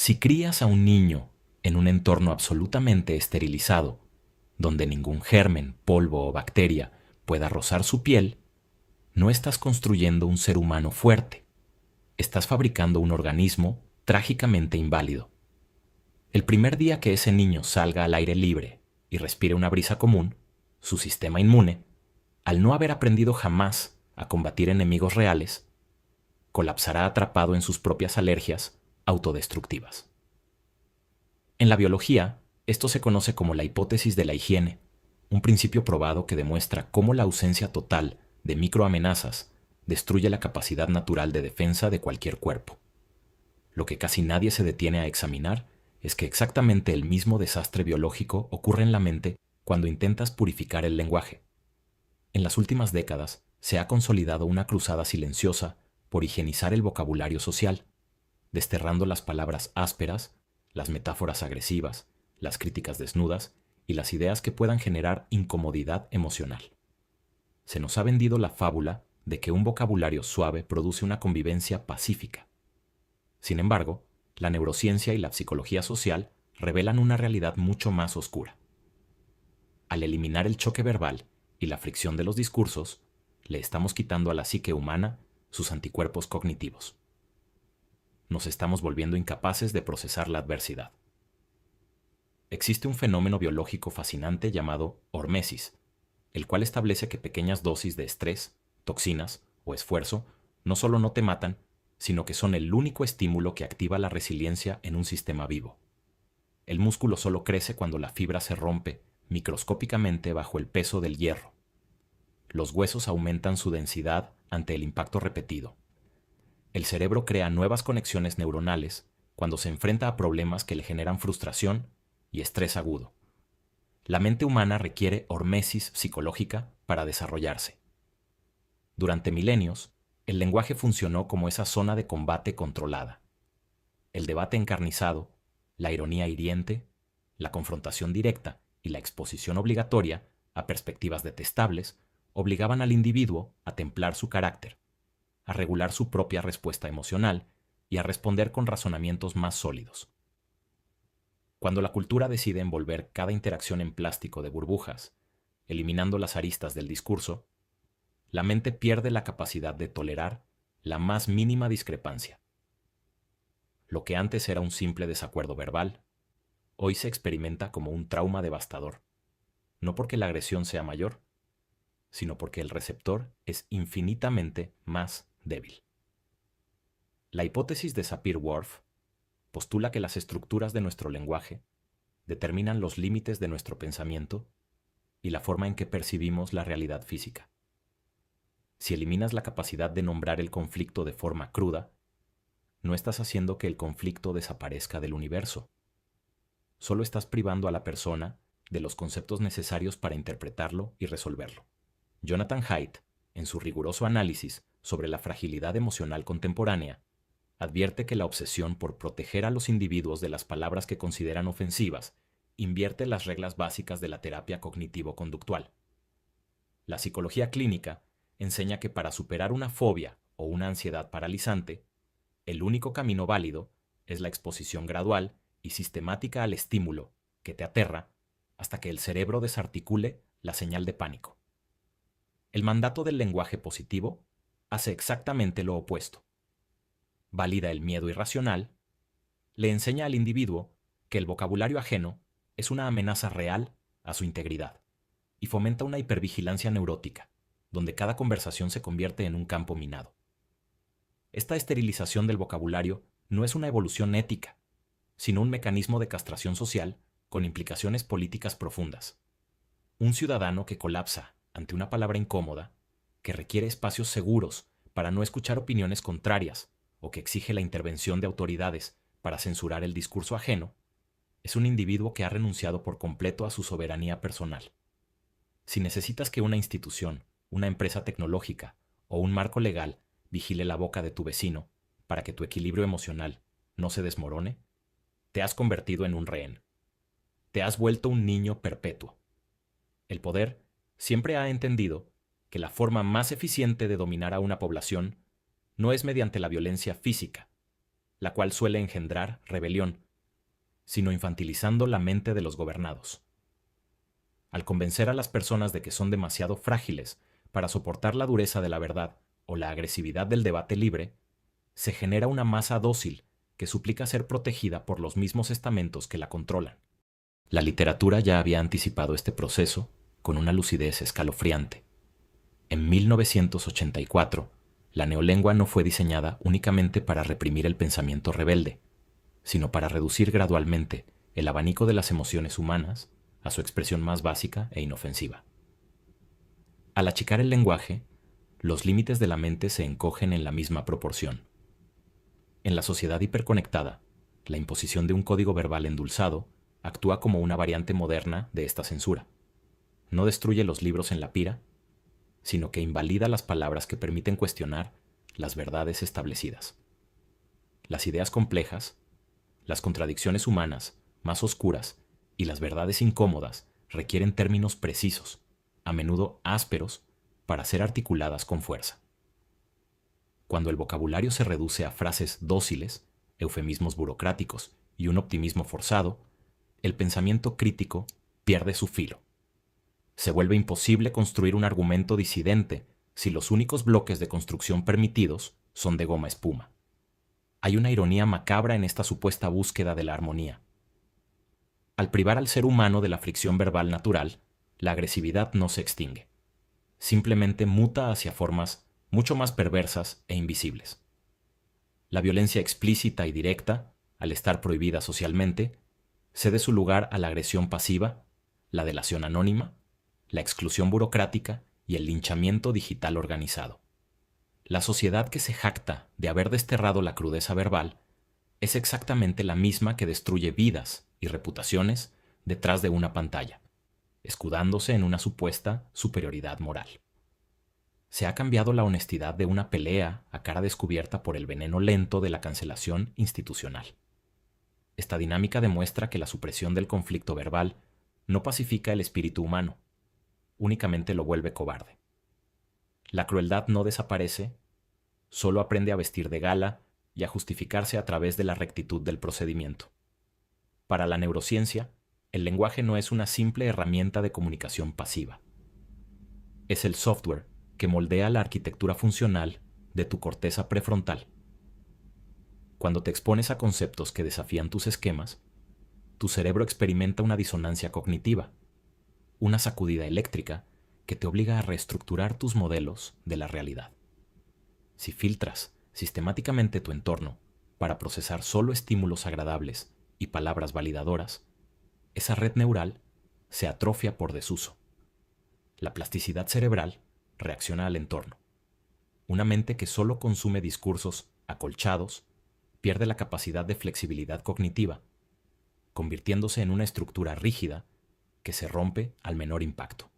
Si crías a un niño en un entorno absolutamente esterilizado, donde ningún germen, polvo o bacteria pueda rozar su piel, no estás construyendo un ser humano fuerte, estás fabricando un organismo trágicamente inválido. El primer día que ese niño salga al aire libre y respire una brisa común, su sistema inmune, al no haber aprendido jamás a combatir enemigos reales, colapsará atrapado en sus propias alergias autodestructivas. En la biología, esto se conoce como la hipótesis de la higiene, un principio probado que demuestra cómo la ausencia total de microamenazas destruye la capacidad natural de defensa de cualquier cuerpo. Lo que casi nadie se detiene a examinar es que exactamente el mismo desastre biológico ocurre en la mente cuando intentas purificar el lenguaje. En las últimas décadas se ha consolidado una cruzada silenciosa por higienizar el vocabulario social, desterrando las palabras ásperas, las metáforas agresivas, las críticas desnudas y las ideas que puedan generar incomodidad emocional. Se nos ha vendido la fábula de que un vocabulario suave produce una convivencia pacífica. Sin embargo, la neurociencia y la psicología social revelan una realidad mucho más oscura. Al eliminar el choque verbal y la fricción de los discursos, le estamos quitando a la psique humana sus anticuerpos cognitivos. Nos estamos volviendo incapaces de procesar la adversidad. Existe un fenómeno biológico fascinante llamado hormesis, el cual establece que pequeñas dosis de estrés, toxinas o esfuerzo no solo no te matan, sino que son el único estímulo que activa la resiliencia en un sistema vivo. El músculo solo crece cuando la fibra se rompe microscópicamente bajo el peso del hierro. Los huesos aumentan su densidad ante el impacto repetido. El cerebro crea nuevas conexiones neuronales cuando se enfrenta a problemas que le generan frustración y estrés agudo. La mente humana requiere hormesis psicológica para desarrollarse. Durante milenios, el lenguaje funcionó como esa zona de combate controlada. El debate encarnizado, la ironía hiriente, la confrontación directa y la exposición obligatoria a perspectivas detestables obligaban al individuo a templar su carácter, a regular su propia respuesta emocional y a responder con razonamientos más sólidos. Cuando la cultura decide envolver cada interacción en plástico de burbujas, eliminando las aristas del discurso, la mente pierde la capacidad de tolerar la más mínima discrepancia. Lo que antes era un simple desacuerdo verbal, hoy se experimenta como un trauma devastador, no porque la agresión sea mayor, sino porque el receptor es infinitamente más débil. La hipótesis de Sapir-Whorf postula que las estructuras de nuestro lenguaje determinan los límites de nuestro pensamiento y la forma en que percibimos la realidad física. Si eliminas la capacidad de nombrar el conflicto de forma cruda, no estás haciendo que el conflicto desaparezca del universo. Solo estás privando a la persona de los conceptos necesarios para interpretarlo y resolverlo. Jonathan Haidt, en su riguroso análisis sobre la fragilidad emocional contemporánea, advierte que la obsesión por proteger a los individuos de las palabras que consideran ofensivas invierte las reglas básicas de la terapia cognitivo-conductual. La psicología clínica enseña que para superar una fobia o una ansiedad paralizante, el único camino válido es la exposición gradual y sistemática al estímulo que te aterra hasta que el cerebro desarticule la señal de pánico. El mandato del lenguaje positivo hace exactamente lo opuesto. Valida el miedo irracional, le enseña al individuo que el vocabulario ajeno es una amenaza real a su integridad y fomenta una hipervigilancia neurótica, donde cada conversación se convierte en un campo minado. Esta esterilización del vocabulario no es una evolución ética, sino un mecanismo de castración social con implicaciones políticas profundas. Un ciudadano que colapsa ante una palabra incómoda, que requiere espacios seguros para no escuchar opiniones contrarias o que exige la intervención de autoridades para censurar el discurso ajeno, es un individuo que ha renunciado por completo a su soberanía personal. Si necesitas que una institución, una empresa tecnológica o un marco legal vigile la boca de tu vecino para que tu equilibrio emocional no se desmorone, te has convertido en un rehén. Te has vuelto un niño perpetuo. El poder siempre ha entendido que la forma más eficiente de dominar a una población no es mediante la violencia física, la cual suele engendrar rebelión, sino infantilizando la mente de los gobernados. Al convencer a las personas de que son demasiado frágiles para soportar la dureza de la verdad o la agresividad del debate libre, se genera una masa dócil que suplica ser protegida por los mismos estamentos que la controlan. La literatura ya había anticipado este proceso con una lucidez escalofriante. En 1984, la neolengua no fue diseñada únicamente para reprimir el pensamiento rebelde, sino para reducir gradualmente el abanico de las emociones humanas a su expresión más básica e inofensiva. Al achicar el lenguaje, los límites de la mente se encogen en la misma proporción. En la sociedad hiperconectada, la imposición de un código verbal endulzado actúa como una variante moderna de esta censura. No destruye los libros en la pira, sino que invalida las palabras que permiten cuestionar las verdades establecidas. Las ideas complejas, las contradicciones humanas más oscuras y las verdades incómodas requieren términos precisos, a menudo ásperos, para ser articuladas con fuerza. Cuando el vocabulario se reduce a frases dóciles, eufemismos burocráticos y un optimismo forzado, el pensamiento crítico pierde su filo. Se vuelve imposible construir un argumento disidente si los únicos bloques de construcción permitidos son de goma espuma. Hay una ironía macabra en esta supuesta búsqueda de la armonía. Al privar al ser humano de la fricción verbal natural, la agresividad no se extingue. Simplemente muta hacia formas mucho más perversas e invisibles. La violencia explícita y directa, al estar prohibida socialmente, cede su lugar a la agresión pasiva, la delación anónima, la exclusión burocrática y el linchamiento digital organizado. La sociedad que se jacta de haber desterrado la crudeza verbal es exactamente la misma que destruye vidas y reputaciones detrás de una pantalla, escudándose en una supuesta superioridad moral. Se ha cambiado la honestidad de una pelea a cara descubierta por el veneno lento de la cancelación institucional. Esta dinámica demuestra que la supresión del conflicto verbal no pacifica el espíritu humano, únicamente lo vuelve cobarde. La crueldad no desaparece, solo aprende a vestir de gala y a justificarse a través de la rectitud del procedimiento. Para la neurociencia, el lenguaje no es una simple herramienta de comunicación pasiva. Es el software que moldea la arquitectura funcional de tu corteza prefrontal. Cuando te expones a conceptos que desafían tus esquemas, tu cerebro experimenta una disonancia cognitiva, una sacudida eléctrica que te obliga a reestructurar tus modelos de la realidad. Si filtras sistemáticamente tu entorno para procesar solo estímulos agradables y palabras validadoras, esa red neural se atrofia por desuso. La plasticidad cerebral reacciona al entorno. Una mente que solo consume discursos acolchados pierde la capacidad de flexibilidad cognitiva, convirtiéndose en una estructura rígida que se rompe al menor impacto.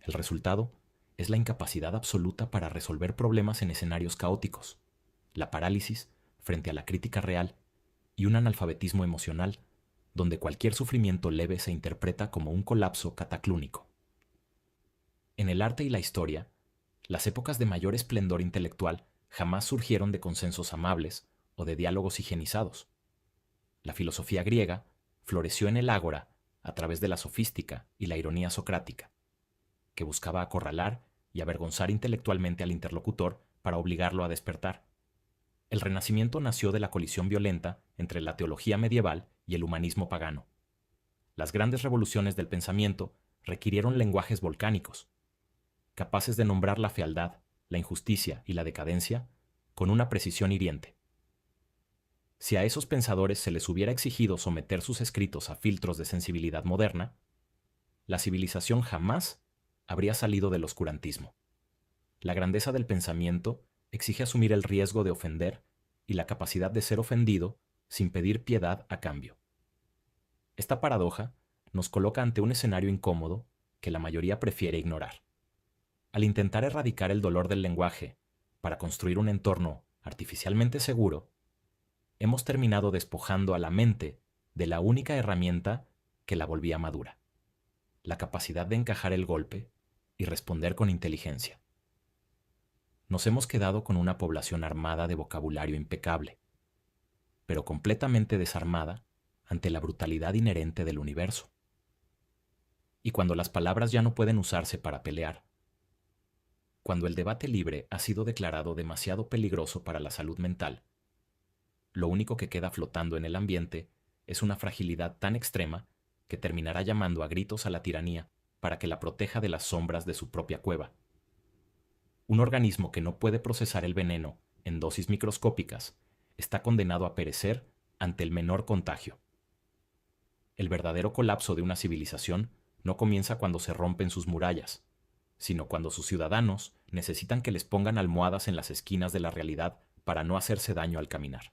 El resultado es la incapacidad absoluta para resolver problemas en escenarios caóticos, la parálisis frente a la crítica real y un analfabetismo emocional donde cualquier sufrimiento leve se interpreta como un colapso cataclúnico. En el arte y la historia, las épocas de mayor esplendor intelectual jamás surgieron de consensos amables o de diálogos higienizados. La filosofía griega floreció en el ágora a través de la sofística y la ironía socrática, que buscaba acorralar y avergonzar intelectualmente al interlocutor para obligarlo a despertar. El Renacimiento nació de la colisión violenta entre la teología medieval y el humanismo pagano. Las grandes revoluciones del pensamiento requirieron lenguajes volcánicos, capaces de nombrar la fealdad, la injusticia y la decadencia con una precisión hiriente. Si a esos pensadores se les hubiera exigido someter sus escritos a filtros de sensibilidad moderna, la civilización jamás habría salido del oscurantismo. La grandeza del pensamiento exige asumir el riesgo de ofender y la capacidad de ser ofendido sin pedir piedad a cambio. Esta paradoja nos coloca ante un escenario incómodo que la mayoría prefiere ignorar. Al intentar erradicar el dolor del lenguaje para construir un entorno artificialmente seguro, hemos terminado despojando a la mente de la única herramienta que la volvía madura: la capacidad de encajar el golpe y responder con inteligencia. Nos hemos quedado con una población armada de vocabulario impecable, pero completamente desarmada ante la brutalidad inherente del universo. Y cuando las palabras ya no pueden usarse para pelear, cuando el debate libre ha sido declarado demasiado peligroso para la salud mental, lo único que queda flotando en el ambiente es una fragilidad tan extrema que terminará llamando a gritos a la tiranía para que la proteja de las sombras de su propia cueva. Un organismo que no puede procesar el veneno en dosis microscópicas está condenado a perecer ante el menor contagio. El verdadero colapso de una civilización no comienza cuando se rompen sus murallas, sino cuando sus ciudadanos necesitan que les pongan almohadas en las esquinas de la realidad para no hacerse daño al caminar.